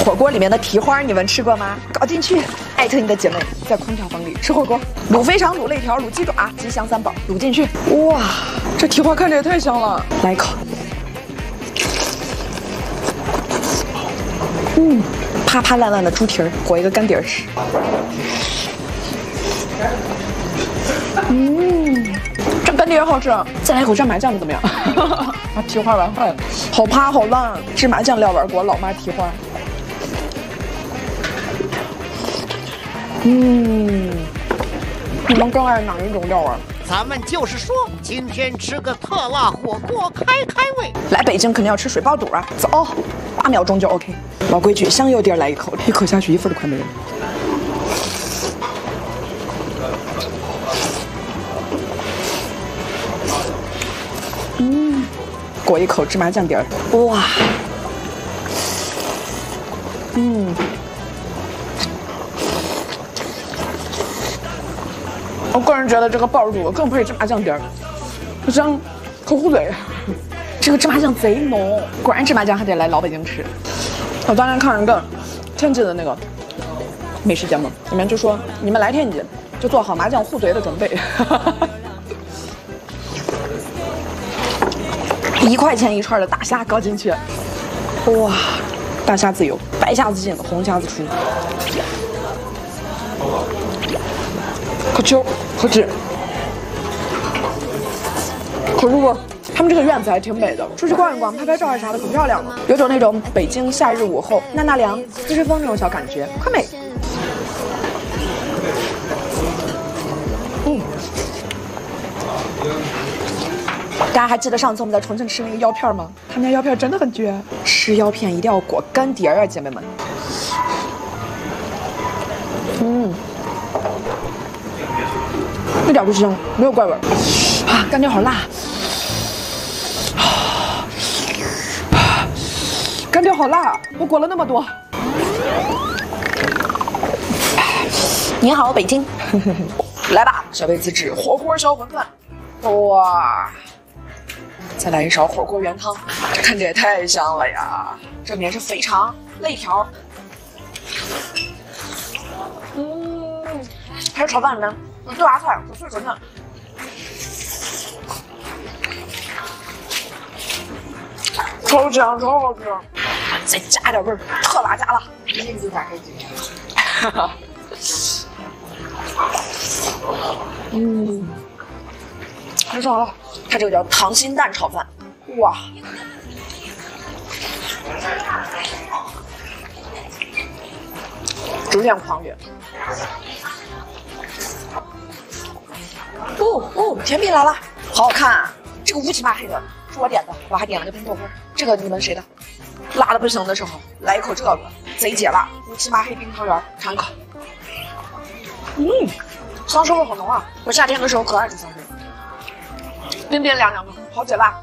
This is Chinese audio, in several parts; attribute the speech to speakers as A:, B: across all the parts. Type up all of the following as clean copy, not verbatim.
A: 火锅里面的蹄花你们吃过吗？搞进去，艾特你的姐妹，在空调房里吃火锅。卤肥肠、卤肋条、卤鸡爪，吉祥三宝，卤进去。哇，这蹄花看着也太香了，来一口。啪啪烂烂的猪蹄儿，裹一个干碟儿吃。这干碟好吃，再来一口蘸麻酱怎么样？把蹄花玩坏了，好趴好烂，芝麻酱料碗裹老妈蹄花。你们更爱哪一种料啊？
B: 咱们就是说，今天吃个特辣火锅，开胃。
A: 来北京肯定要吃水爆肚啊！走，8秒钟就 OK。老规矩，香油碟来一口，一口下去1份都快没了。裹一口芝麻酱碟儿，哇，我个人觉得这个爆肚更配芝麻酱碟儿，香，可糊嘴。这个芝麻酱贼浓，果然芝麻酱还得来老北京吃。我当年看一个天津的那个美食节目，里面就说你们来天津就做好麻酱糊嘴的准备。1块钱一串的大虾搞进去，哇，大虾自由，白虾子进，红虾子出，可秋可紧，可舒服。他们这个院子还挺美的，出去逛一逛，拍拍照啊啥的，可漂亮了，有种那种北京夏日午后纳纳凉、吹吹风那种小感觉，可美。大家还记得上次我们在重庆吃那个腰片吗？他们家腰片真的很绝，吃腰片一定要裹干碟啊，姐妹们。一点不香，没有怪味啊，干碟好辣。干碟好辣，我裹了那么多。你好，北京，来吧，小贝自制火锅小馄饨，哇！再来一勺火锅原汤，这看着也太香了呀！这里面是肥肠、肋条，还有炒饭里面有豆芽菜，可脆可嫩。超香，超好吃！再加点味儿，特辣加辣。名字咋开几年？哈哈。太爽了！它这个叫溏心蛋炒饭，哇！逐渐狂野。甜品来了，好好看啊！这个乌漆嘛黑的是我点的，我还点了个冰豆花。这个你们谁的？辣的不行的时候来一口这个，贼解辣！乌漆嘛黑冰汤圆，尝一口。香臭味好浓啊！我夏天的时候可爱吃香臭。冰冰凉凉的，好解辣。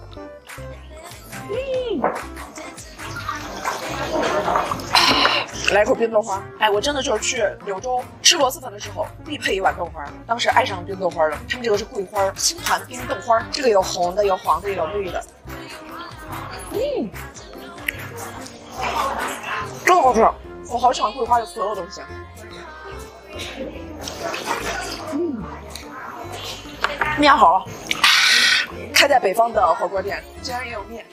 A: 来一口冰豆花，哎，我真的就是去柳州吃螺蛳粉的时候必配一碗豆花，当时爱上冰豆花了。他们这个是桂花青团冰豆花，这个有红的，有黄的，有绿的。真好吃，我好喜欢桂花的所有东西。面好了。开在北方的火锅店竟然也有面，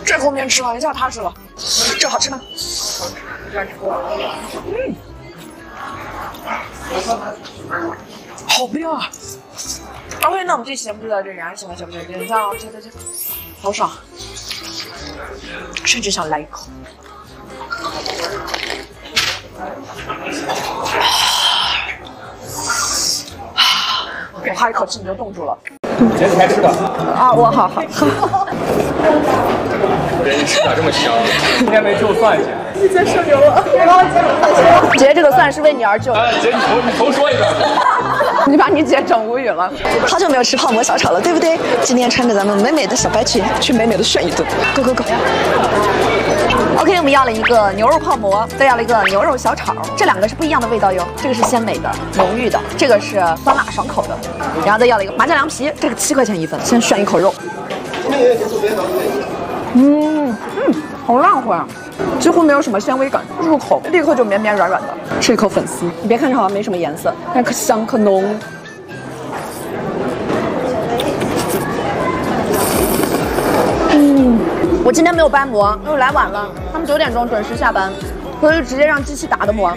A: 这口面吃完一下踏实了，这好吃吗？好冰啊 ！OK， 那我们这期节目就到这里，喜欢小朋友点赞哦，加，好爽，甚至想来一口。我哈一口气你就冻住了。
C: 姐，你还吃吧？
A: 啊，我好。
C: 人家吃咋这么香？今天没就蒜去。
A: 你真社牛了！姐，这个蒜是为你而就。
C: 姐，你重说一遍。
A: 你把你姐整无语了。
D: 好久没有吃泡馍小炒了，对不对？今天穿着咱们美美的小白裙，去美美的炫一顿。Go go go！ OK， 我们要了一个牛肉泡馍，再要了一个牛肉小炒，这两个是不一样的味道哟。这个是鲜美的、浓郁的，这个是酸辣爽口的。然后再要了一个麻酱凉皮，这个7块钱一份。先涮一口肉。
A: 好烂乎啊，几乎没有什么纤维感，入口立刻就绵绵软软的。吃一口粉丝，你别看它好像没什么颜色，但可香可浓。我今天没有掰馍，因为来晚了，他们9点钟准时下班，所以直接让机器打的馍。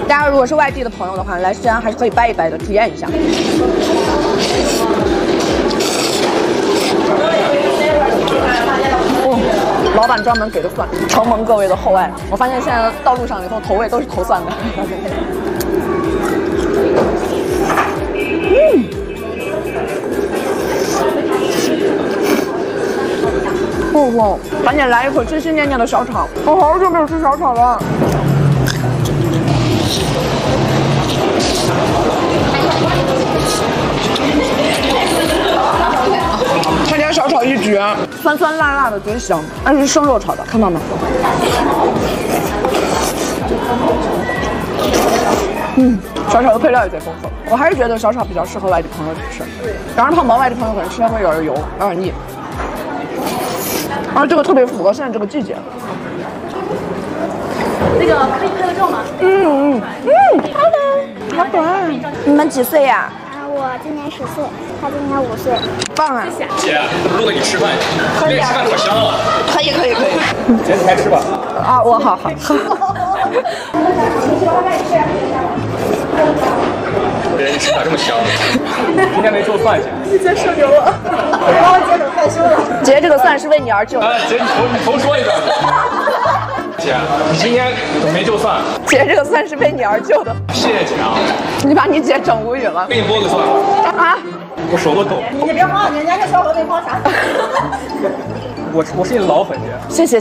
A: 大家如果是外地的朋友的话，来西安还是可以掰一掰的，体验一下。老板专门给的蒜，承蒙各位的厚爱。我发现现在道路上以后投喂都是投蒜的。哇！赶紧来一口心心念念的小炒，我好久没有吃小炒了。他家小炒一绝，酸酸辣辣的贼香，而且是生肉炒的，看到没？小炒的配料也贼丰富。我还是觉得小炒比较适合外地朋友吃，然后泡馍外地朋友可能吃的会有点油，有点腻。而这个特别符合现在这个季节。
E: 那个可以拍个照吗？
A: 好可爱。你们几岁呀？
E: 我今年10岁，他今年5岁。
A: 棒啊！
C: 姐，录了你吃饭，你吃饭可香了。
A: 可以。
C: 姐，你还吃吧。
A: 啊，我好。
C: 别人吃饭这么香，今天没做饭去。
D: 你在说牛了，把我姐整害羞了。
A: 姐，这个蒜是为你而就的。
C: 姐，你头说一遍。姐，你今天怎么没就蒜？
A: 姐，这个蒜是为你而就的。
C: 谢谢姐啊！
A: 你把你姐整无语了。
C: 给你剥个蒜。
A: 啊！
C: 我手都抖。
D: 你别慌，人家这小伙没慌啥。
C: 我是你老粉姐。
A: 谢谢。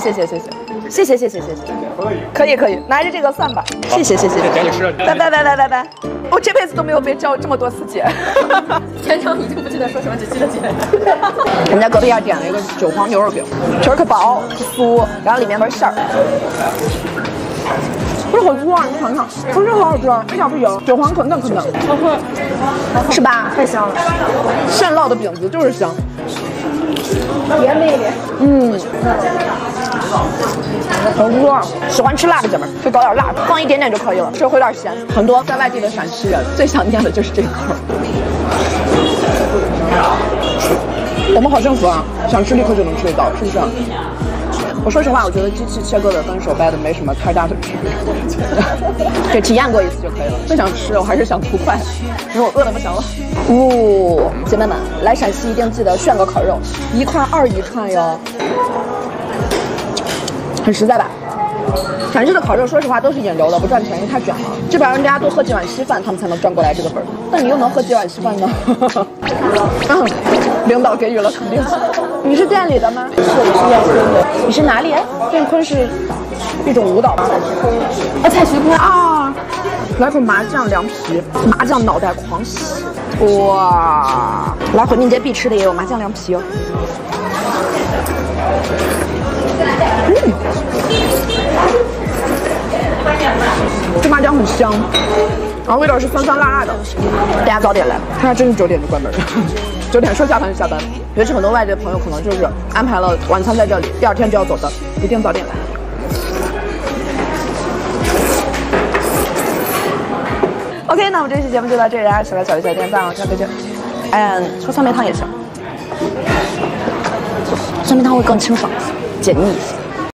A: 可以，拿着这个蒜吧。谢谢。
C: 姐你吃。
A: 拜。我这辈子都没有被叫这么多次姐。
E: 全程已经不记得说什么，只记得姐。
A: 我们家隔壁点了一个韭黄牛肉饼，皮儿可薄可酥，然后里面没馅儿。不是好酥啊，你尝尝，真的好好吃，一点不油，韭黄可嫩，是吧？太香了，现烙的饼子就是香。
E: 别妹妹。
A: 好酥啊！喜欢吃辣的姐们儿，就搞点辣，放一点点就可以了，吃会有点咸。很多在外地的陕西人最想念的就是这一口。我们好幸福啊，想吃立刻就能吃得到，是不是？我说实话，我觉得机器切割的跟手掰的没什么太大的区别，对，体验过一次就可以了。最想吃，我还是想图快，因为我饿得不行了。姐妹们，来陕西一定记得炫个烤肉，1块2一串哟，很实在吧？陕西的烤肉，说实话都是引流的，不赚钱，因为太卷了。这边人家多喝几碗稀饭，他们才能赚过来这个本儿。但你又能喝几碗稀饭呢？领导给予了肯定。你是店里的吗？是，我是燕坤的。你是哪里？燕坤是一种舞蹈吗？蔡徐坤啊！来口麻酱凉皮，麻酱脑袋狂洗。哇！来回民街必吃的也有麻酱凉皮哦。这麻酱很香，然后味道是酸酸辣辣的。大家早点来，他家真是9点就关门了，9点说下班就下班。尤其很多外地的朋友可能就是安排了晚餐在这里，第2天就要走的，一定早点来。OK， 那我们这期节目就到这里，大家喜欢小鱼小店赞哦，下次见。说酸梅汤也行，酸梅汤会更清爽一些，解腻一些。